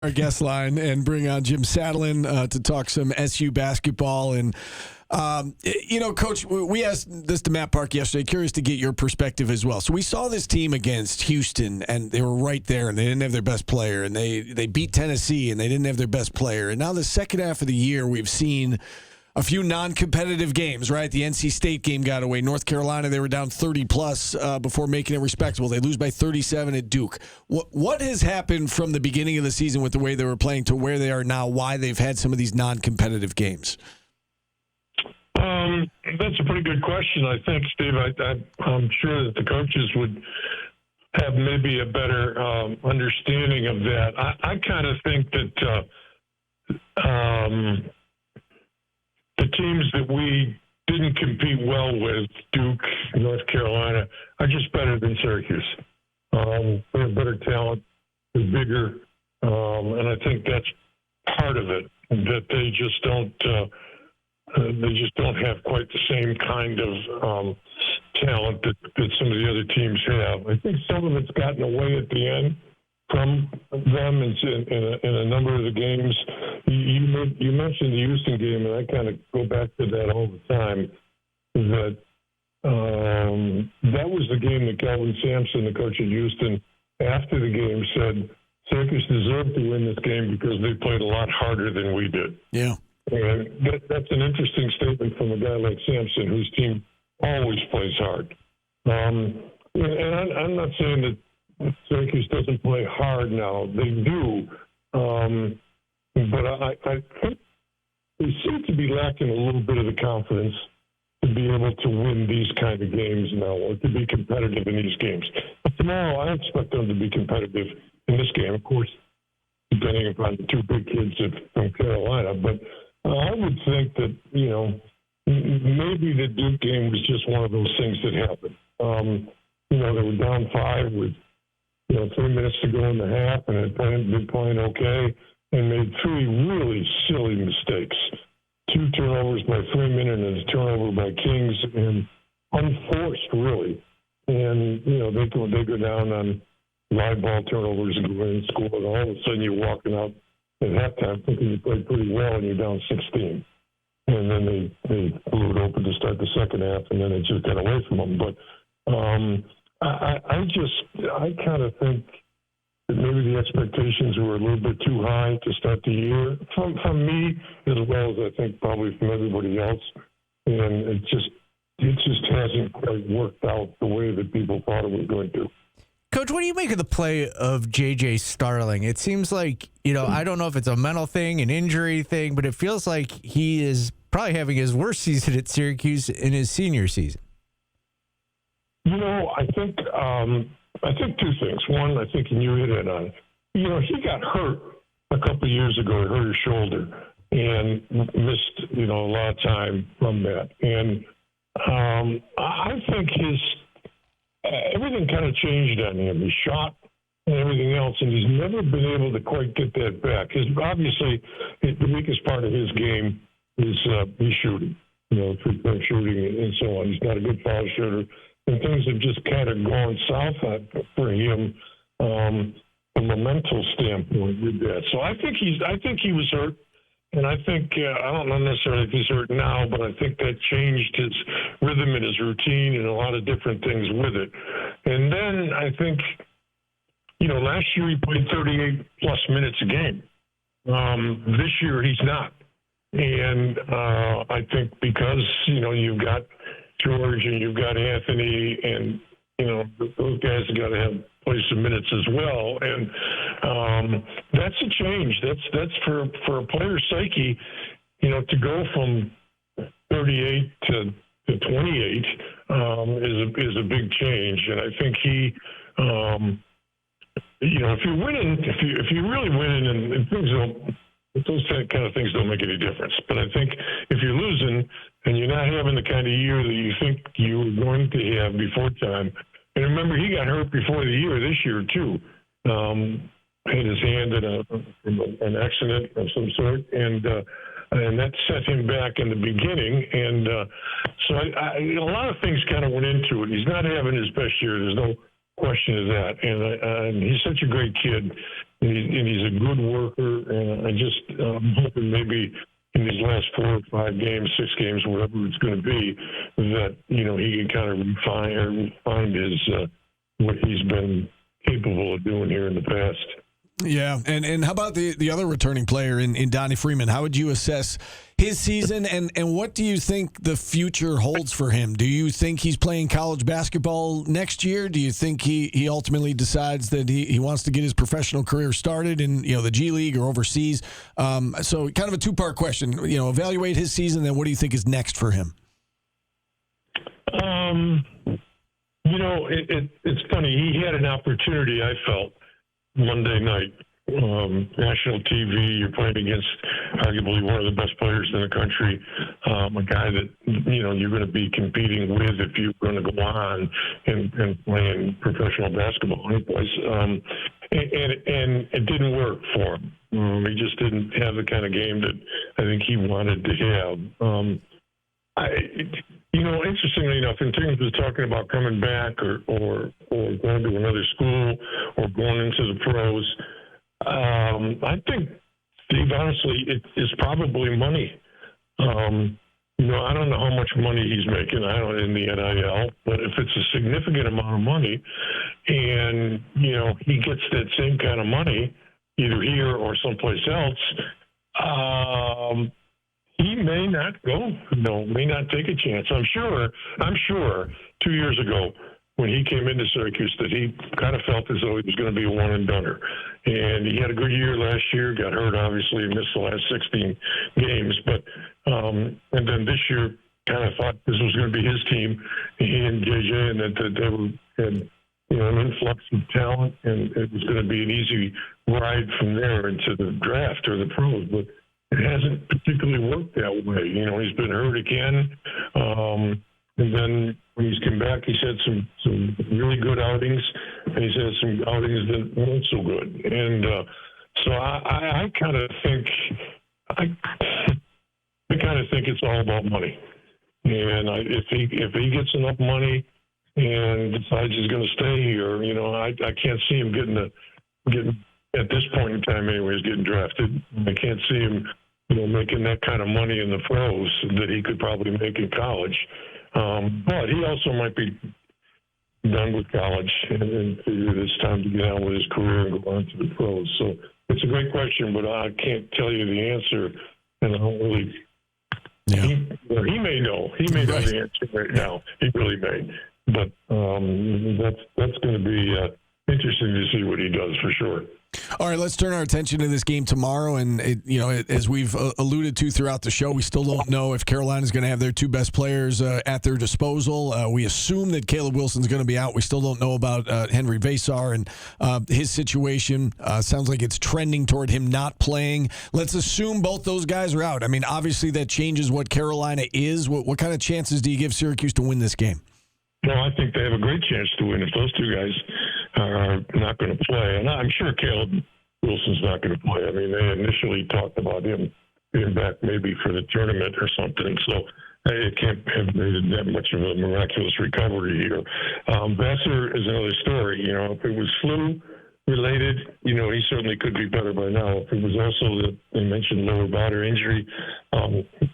our guest line and bring on Jim Satalin to talk some SU basketball. And, Coach, we asked this to Matt Park yesterday. Curious to get your perspective as well. So we saw this team against Houston, and they were right there, and they didn't have their best player. And they beat Tennessee, and they didn't have their best player. And now the second half of the year, we've seen a few non-competitive games, right? The NC State game got away. North Carolina, they were down 30-plus before making it respectable. They lose by 37 at Duke. What has happened from the beginning of the season with the way they were playing to where they are now, why they've had some of these non-competitive games? That's a pretty good question, I think, Steve. I'm sure that the coaches would have maybe a better understanding of that. I kind of think that the teams that we didn't compete well with, Duke, North Carolina, are just better than Syracuse. They have better talent, they're bigger, and I think that's part of it, that they just don't have quite the same kind of talent that some of the other teams have. I think some of it's gotten away at the end from them in a number of the games. You mentioned the Houston game, and I kind of go back to that all the time, that that was the game that Kelvin Sampson, the coach at Houston, after the game said, Syracuse deserved to win this game because they played a lot harder than we did. Yeah. And that's an interesting statement from a guy like Sampson, whose team always plays hard. And I'm not saying that Syracuse doesn't play hard now. They do. But I think they seem to be lacking a little bit of the confidence to be able to win these kind of games now, or to be competitive in these games. But tomorrow, I expect them to be competitive in this game, of course, depending upon the two big kids from Carolina. But I would think that, maybe the Duke game was just one of those things that happened. They were down 5 with 3 minutes to go in the half, and had been playing okay, and made 3 really silly mistakes. 2 turnovers by Freeman and a turnover by Kings, and unforced, really. And, they go down on live ball turnovers and go in and score, and all of a sudden you're walking out at halftime thinking you played pretty well, and you're down 16. And then they blew it open to start the second half, and then it just got away from them. But I kind of think that maybe the expectations were a little bit too high to start the year, from me as well as I think probably from everybody else. And it just hasn't quite worked out the way that people thought it was going to. Coach, what do you make of the play of J.J. Starling? It seems like, I don't know if it's a mental thing, an injury thing, but it feels like he is probably having his worst season at Syracuse in his senior season. I think 2 things. One, I think you hit it on. He got hurt a couple of years ago. He hurt his shoulder and missed, a lot of time from that. And I think everything kind of changed on him. His shot and everything else, and he's never been able to quite get that back. Obviously, the weakest part of his game is his shooting, three-point shooting and so on. He's not a good foul shooter, and things have just kind of gone south for him from a mental standpoint with that. So I think he was hurt. And I think, I don't know necessarily if he's hurt now, but I think that changed his rhythm and his routine and a lot of different things with it. And then I think, last year he played 38-plus minutes a game. This year he's not. And I think because, you've got George and you've got Anthony and, those guys have got to play some minutes as well. And that's a change. That's for a player's psyche, to go from 38 to 28 is a big change. And I think he, if you're winning, if you're really winning and things don't, those kind of things don't make any difference. But I think if you're losing and you're not having the kind of year that you think you were going to have before time, and remember, he got hurt before the year this year, too. Hit his hand in an accident of some sort, and that set him back in the beginning. And so a lot of things kind of went into it. He's not having his best year. There's no question of that. And he's such a great kid. and he's a good worker. And I'm hoping maybe in these last 4 or 5 games, 6 games, whatever it's going to be, that he can kind of refine his what he's been capable of doing here in the past. Yeah, and how about the other returning player in Donnie Freeman? How would you assess his season, and what do you think the future holds for him? Do you think he's playing college basketball next year? Do you think he ultimately decides that he wants to get his professional career started in the G League or overseas? So kind of a two-part question. Evaluate his season, then what do you think is next for him? It's funny. He had an opportunity, I felt, Monday night, national TV. You're playing against arguably one of the best players in the country, a guy that you're going to be competing with if you're going to go on and playing professional basketball anyplace. And it didn't work for him. He just didn't have the kind of game that I think he wanted to have. Interestingly enough, in terms of talking about coming back or going to another school or going into the pros, I think, Steve, honestly, it's probably money. I don't know how much money he's making. I don't in the NIL, but if it's a significant amount of money, and he gets that same kind of money either here or someplace else. He may not go, may not take a chance. I'm sure 2 years ago when he came into Syracuse that he kind of felt as though he was going to be a one-and-doner. And he had a good year last year, got hurt, obviously, missed the last 16 games. But and then this year kind of thought this was going to be his team, he and JJ, and that they had an influx of talent, and it was going to be an easy ride from there into the draft or the pros. But it hasn't particularly worked that way. He's been hurt again. And then when he's come back, he's had some really good outings, and he's had some outings that weren't so good. And so I kind of think it's all about money. And if he gets enough money and decides he's going to stay here, I can't see him getting at this point in time anyways, getting drafted. I can't see him, making that kind of money in the pros that he could probably make in college. But he also might be done with college and figure it's time to get on with his career and go on to the pros. So it's a great question, but I can't tell you the answer, and I don't really. Yeah. He may know. He may know the answer right now. He really may. But that's going to be interesting to see what he does for sure. All right, let's turn our attention to this game tomorrow. And, as we've alluded to throughout the show, we still don't know if Carolina is going to have their two best players at their disposal. We assume that Caleb Wilson's going to be out. We still don't know about Henry Vasar and his situation. Sounds like it's trending toward him not playing. Let's assume both those guys are out. I mean, obviously that changes what Carolina is. What kind of chances do you give Syracuse to win this game? No, I think they have a great chance to win if those two guys are not going to play. And I'm sure Caleb Wilson's not going to play. I mean, they initially talked about him being back maybe for the tournament or something. So it can't have made that much of a miraculous recovery here. Vassar is another story. If it was flu related, he certainly could be better by now. If it was also they mentioned lower body injury,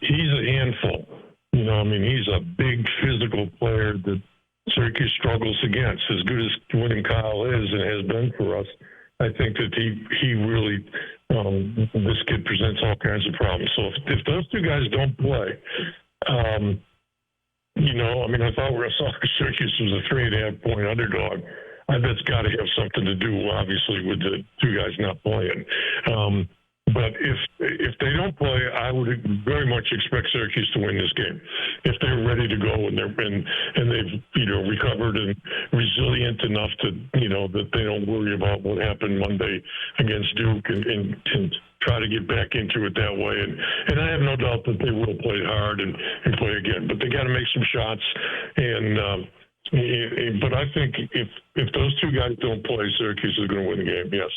he's a handful. He's a big physical player that Syracuse struggles against. As good as William Kyle is and has been for us, I think that he really, this kid presents all kinds of problems. So if those two guys don't play, I thought Syracuse was a 3.5-point underdog. I bet it's got to have something to do, obviously, with the two guys not playing. But if they don't play, I would very much expect Syracuse to win this game. If they're ready to go and they've recovered and resilient enough to that they don't worry about what happened Monday against Duke and try to get back into it that way. And I have no doubt that they will play hard and play again. But they got to make some shots. But I think if those two guys don't play, Syracuse is going to win the game. Yes.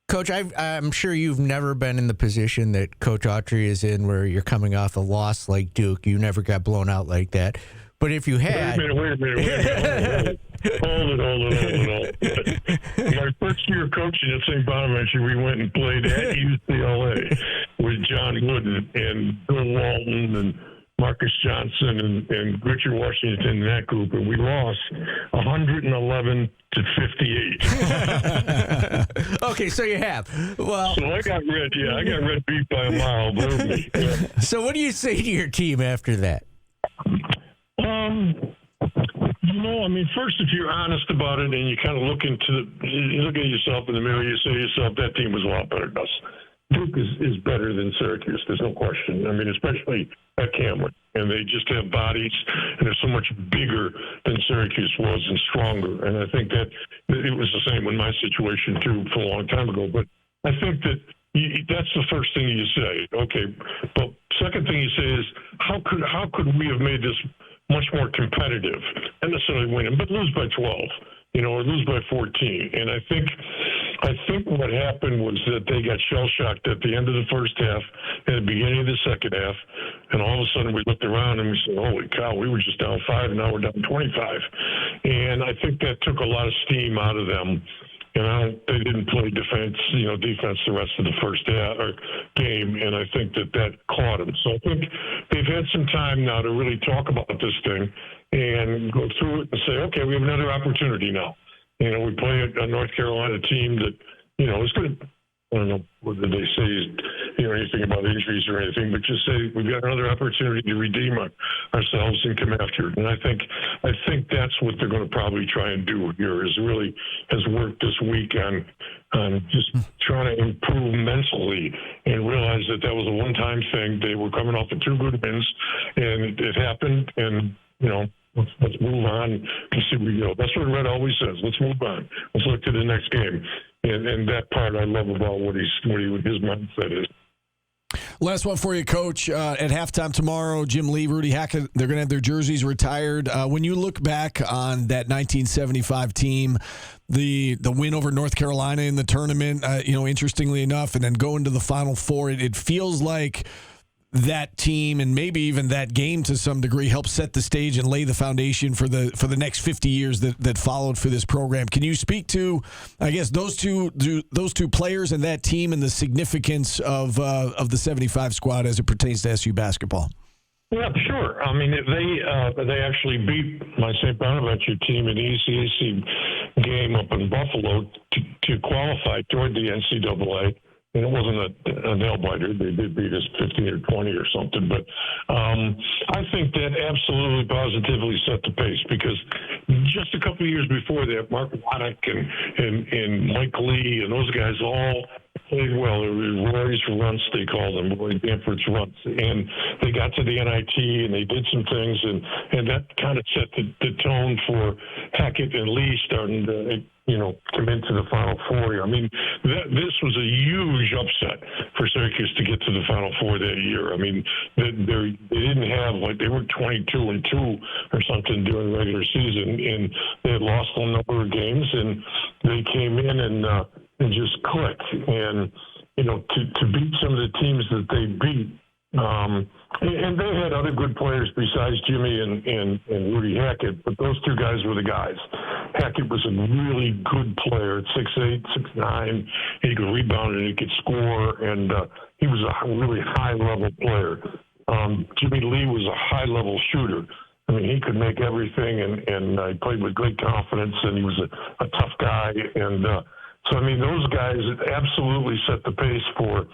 Coach, I'm sure you've never been in the position that Coach Autry is in where you're coming off a loss like Duke. You never got blown out like that. But if you had... Wait a minute. Hold it. first year coaching at St. Bonaventure, we went and played at UCLA with John Wooden and Bill Walton and Marcus Johnson and Richard Washington in that group, and we lost 111 to 58. Okay, so you have. Well, So I got red beat by a mile, believe me. Yeah. so what do you say to your team after that? First, if you're honest about it and you kind of look you look at yourself in the mirror, you say to yourself, that team was a lot better than us. Duke is better than Syracuse. There's no question. Especially at Cameron. And they just have bodies, and they're so much bigger than Syracuse was and stronger. And I think that it was the same in my situation, too, for a long time ago. But I think that that's the first thing you say. Okay. But second thing you say is, how could we have made this much more competitive? Not necessarily winning, but lose by 12. Or lose by 14. And I think what happened was that they got shell-shocked at the end of the first half and the beginning of the second half, and all of a sudden we looked around and we said, holy cow, we were just down 5, now we're down 25. And I think that took a lot of steam out of them. They didn't play defense the rest of the first game, and I think that caught them. So I think they've had some time now to really talk about this thing and go through it and say, okay, we have another opportunity now. We play a North Carolina team that, is going to, I don't know whether they say, anything about injuries or anything, but just say we've got another opportunity to redeem ourselves and come after it. And I think that's what they're going to probably try and do here is really has worked this week on just trying to improve mentally and realize that was a one-time thing. They were coming off of 2 good wins, and it happened, and, let's move on and see where we go. That's what Red always says. Let's move on. Let's look to the next game. And that part I love about what his mindset is. Last one for you, Coach. At halftime tomorrow, Jim Lee, Rudy Hackett, they're going to have their jerseys retired. When you look back on that 1975 team, the win over North Carolina in the tournament, interestingly enough, and then going to the Final Four, it feels like that team and maybe even that game to some degree helped set the stage and lay the foundation for the next 50 years that followed for this program. Can you speak to, I guess, those two players and that team and the significance of the 75 squad as it pertains to SU basketball? Yeah, sure. They actually beat my St. Bonaventure team in the ECAC game up in Buffalo to qualify toward the NCAA. And it wasn't a nail-biter. They did beat us 15 or 20 or something. But I think that absolutely positively set the pace because just a couple of years before that, Mark Waddick and Mike Lee and those guys all played well. It was Rory's runts, they called them, Rory Danforth's runts. And they got to the NIT and they did some things. And that kind of set the tone for Hackett and Lee starting to come into the Final Four. This was a huge upset for Syracuse to get to the Final Four that year. They didn't have, they were 22-2 or something during the regular season, and they had lost a number of games, and they came in and just clicked. And, to beat some of the teams that they beat, and they had other good players besides Jimmy and Rudy Hackett, but those two guys were the guys. Hackett was a really good player at 6'8", 6'9". He could rebound and he could score, and he was a really high-level player. Jimmy Lee was a high-level shooter. He could make everything, and he played with great confidence, and he was a tough guy. And so, those guys absolutely set the pace for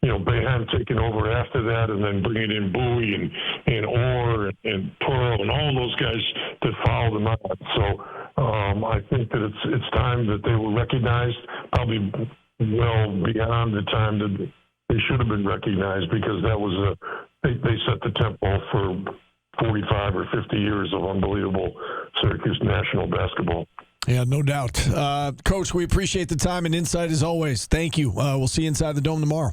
Boeheim taking over after that, and then bringing in Bowie and Orr and Pearl and all those guys that followed them out. So I think that it's time that they were recognized, probably well beyond the time that they should have been recognized, because that was they set the tempo for 45 or 50 years of unbelievable Syracuse national basketball. Yeah, no doubt. Coach, we appreciate the time and insight as always. Thank you. We'll see you inside the Dome tomorrow.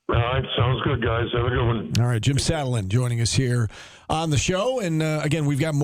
All right, sounds good, guys. Have a good one. All right, Jim Satalin joining us here on the show. And again, we've got more.